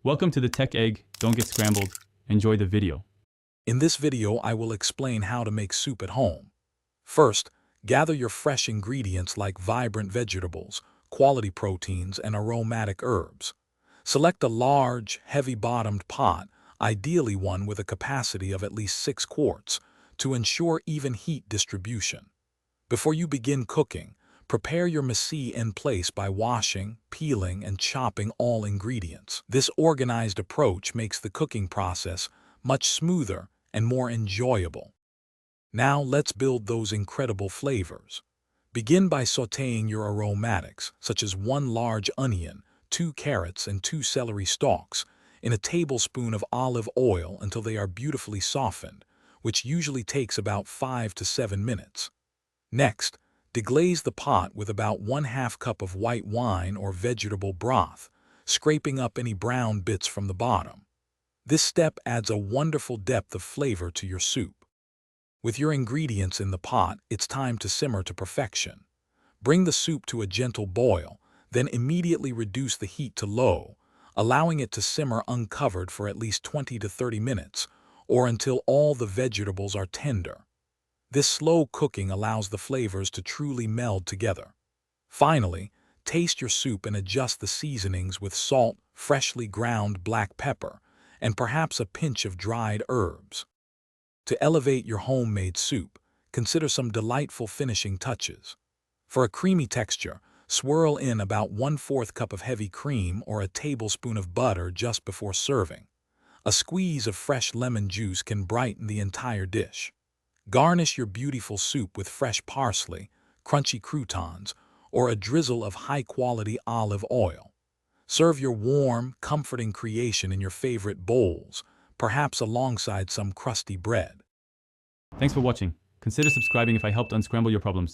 Welcome to the Tech Egg. Don't get scrambled. Enjoy the video. In this video, I will explain how to make soup at home. First, gather your fresh ingredients like vibrant vegetables, quality proteins, and aromatic herbs. Select a large, heavy-bottomed pot, ideally one with a capacity of at least 6 quarts, to ensure even heat distribution. Before you begin cooking, prepare your mixie in place by washing, peeling, and chopping all ingredients. This organized approach makes the cooking process much smoother and more enjoyable. Now let's build those incredible flavors. Begin by sautéing your aromatics, such as 1 large onion, 2 carrots, and 2 celery stalks, in a tablespoon of olive oil until they are beautifully softened, which usually takes about 5 to 7 minutes. Next, deglaze the pot with about 1/2 cup of white wine or vegetable broth, scraping up any brown bits from the bottom. This step adds a wonderful depth of flavor to your soup. With your ingredients in the pot, it's time to simmer to perfection. Bring the soup to a gentle boil, then immediately reduce the heat to low, allowing it to simmer uncovered for at least 20 to 30 minutes, or until all the vegetables are tender. This slow cooking allows the flavors to truly meld together. Finally, taste your soup and adjust the seasonings with salt, freshly ground black pepper, and perhaps a pinch of dried herbs. To elevate your homemade soup, consider some delightful finishing touches. For a creamy texture, swirl in about 1/4 cup of heavy cream or a tablespoon of butter just before serving. A squeeze of fresh lemon juice can brighten the entire dish. Garnish your beautiful soup with fresh parsley, crunchy croutons, or a drizzle of high-quality olive oil. Serve your warm, comforting creation in your favorite bowls, perhaps alongside some crusty bread. Thanks for watching. Consider subscribing if I helped unscramble your problems.